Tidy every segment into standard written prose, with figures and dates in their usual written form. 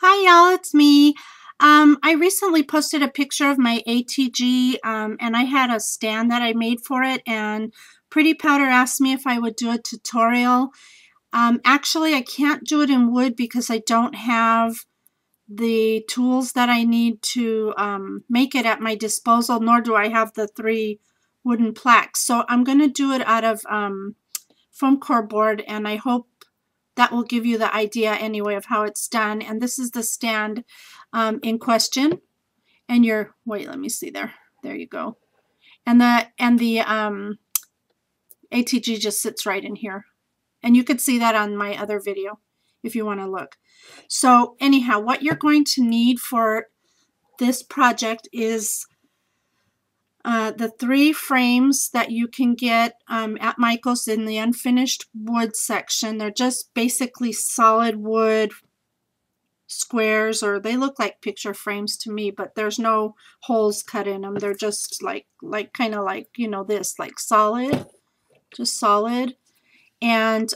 Hi y'all, it's me. I recently posted a picture of my ATG and I had a stand that I made for it, and Pretty Powder asked me if I would do a tutorial. Actually, I can't do it in wood because I don't have the tools that I need to make it at my disposal, nor do I have the 3 wooden plaques. So I'm going to do it out of foam core board, and I hope that will give you the idea anyway of how it's done. And this is the stand in question. And wait, let me see there. There you go. And the ATG just sits right in here. And you could see that on my other video if you want to look. So anyhow, what you're going to need for this project is the 3 frames that you can get at Michael's in the unfinished wood section. They're just basically solid wood squares, or they look like picture frames to me, but there's no holes cut in them. They're just kind of like, you know, this, like solid, just solid. And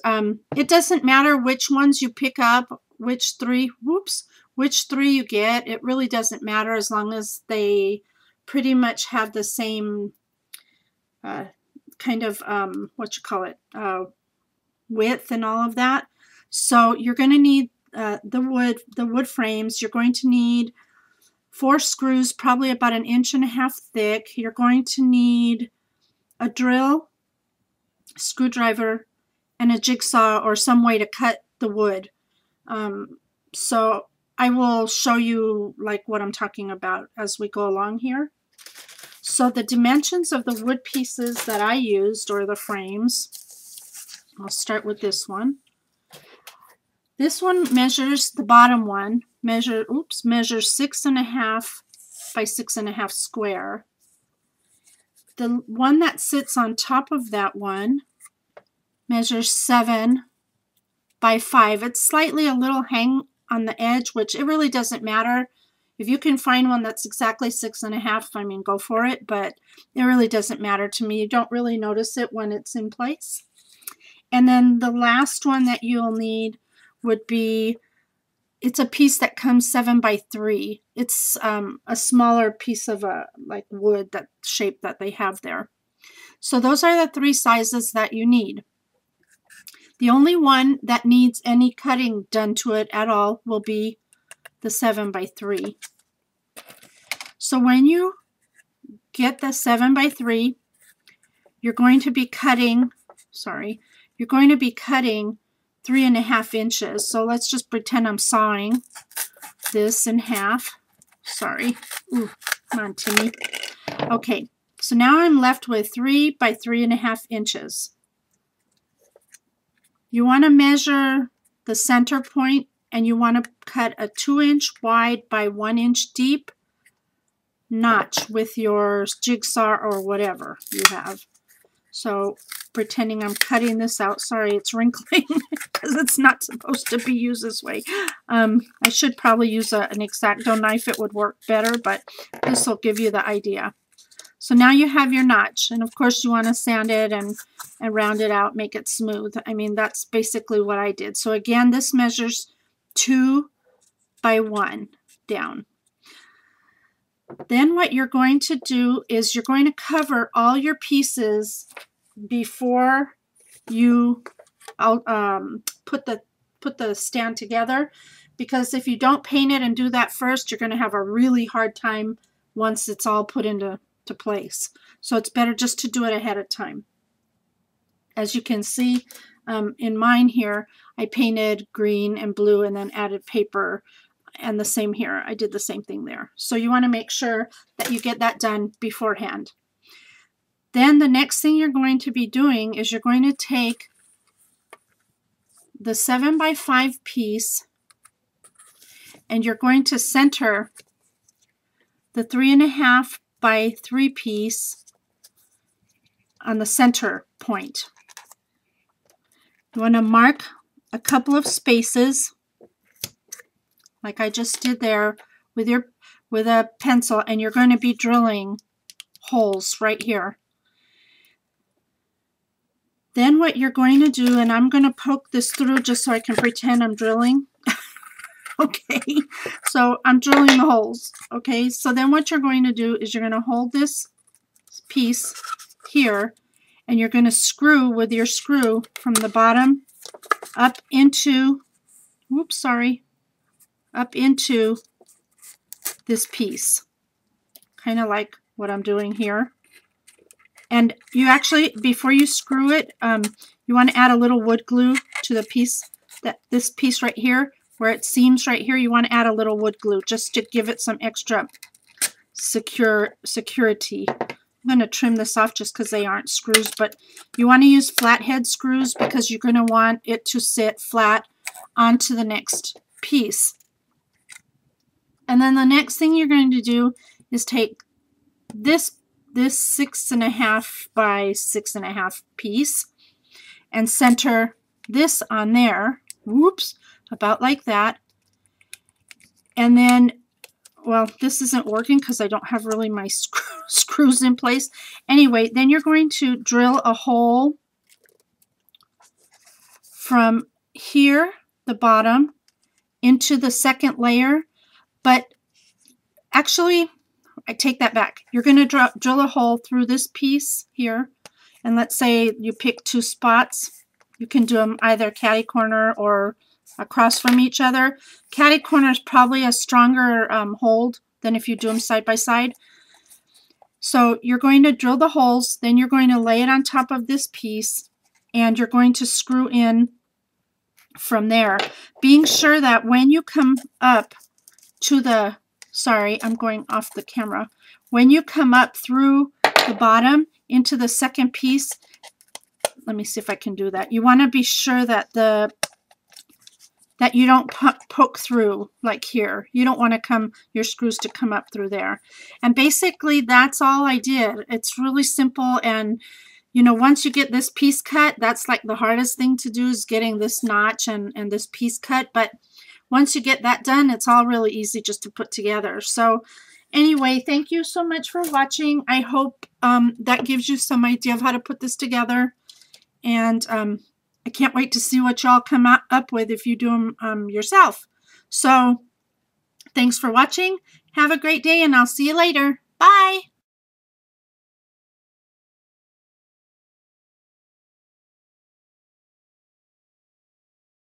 it doesn't matter which ones you pick up, which three you get. It really doesn't matter as long as they pretty much have the same kind of width and all of that. So you're going to need the wood frames. You're going to need 4 screws, probably about 1.5 inches thick. You're going to need a drill, screwdriver, and a jigsaw or some way to cut the wood. So I will show you like what I'm talking about as we go along here. So the dimensions of the wood pieces that I used, or the frames, I'll start with this one. This one measures, the bottom one measures 6.5 by 6.5 square. The one that sits on top of that one measures 7 by 5. It's slightly a little hang on the edge, which it really doesn't matter. If you can find one that's exactly 6.5, I mean, go for it, but it really doesn't matter to me. You don't really notice it when it's in place. And then the last one that you'll need would be, it's a piece that comes 7 by 3. It's a smaller piece of like wood, that shape that they have there. So those are the 3 sizes that you need. The only one that needs any cutting done to it at all will be the 7 by 3. So when you get the 7 by 3, you're going to be cutting, you're going to be cutting 3.5 inches. So let's just pretend I'm sawing this in half. Ooh, come on, Timmy. Okay, so now I'm left with 3 by 3.5 inches. You want to measure the center point, and you want to cut a 2-inch wide by 1-inch deep notch with your jigsaw or whatever you have. So pretending I'm cutting this out. Sorry, it's wrinkling because it's not supposed to be used this way. I should probably use an X-Acto knife. It would work better, but this will give you the idea. So now you have your notch, and of course you want to sand it and round it out, make it smooth. I mean, that's basically what I did. So again, this measures 2 by 1 down. Then what you're going to do is you're going to cover all your pieces before you put the stand together, because if you don't paint it and do that first, you're going to have a really hard time once it's all put into place. So it's better just to do it ahead of time. As you can see in mine here, I painted green and blue and then added paper, and the same here. I did the same thing there. So you want to make sure that you get that done beforehand. Then the next thing you're going to be doing is you're going to take the 7 by 5 piece, and you're going to center the 3.5 by 3 piece on the center point. You want to mark a couple of spaces like I just did there with a pencil, and you're going to be drilling holes right here. Then what you're going to do, and I'm going to poke this through just so I can pretend I'm drilling. Okay, so I'm drilling the holes. Okay, so then what you're going to do is you're going to hold this piece here, and you're going to screw with your screw from the bottom up into, whoops, sorry, up into this piece, kind of like what I'm doing here. And you actually, before you screw it, you want to add a little wood glue to the piece, this piece right here, where it seams right here. You want to add a little wood glue just to give it some extra security. I'm going to trim this off just because they aren't screws, but you want to use flathead screws because you're going to want it to sit flat onto the next piece. And then the next thing you're going to do is take this 6.5 by 6.5 piece and center this on there. Whoops, about like that. And then, well, this isn't working because I don't have really my screws in place. Anyway, then you're going to drill a hole from here, the bottom, into the second layer. But actually, I take that back. You're going to drill a hole through this piece here. And let's say you pick 2 spots. You can do them either catty corner or across from each other. Catty corner is probably a stronger hold than if you do them side by side. So you're going to drill the holes, then you're going to lay it on top of this piece, and you're going to screw in from there, being sure that when you come up to the, sorry, I'm going off the camera. When you come up through the bottom into the second piece, let me see if I can do that. You want to be sure that that you don't poke through like here. You don't want your screws to come up through there. And basically that's all I did. It's really simple, and you know, once you get this piece cut, that's like the hardest thing to do, is getting this notch and this piece cut. But once you get that done, it's all really easy just to put together. So anyway, thank you so much for watching. I hope that gives you some idea of how to put this together. And I can't wait to see what y'all come up with if you do them yourself. So thanks for watching. Have a great day, and I'll see you later. Bye.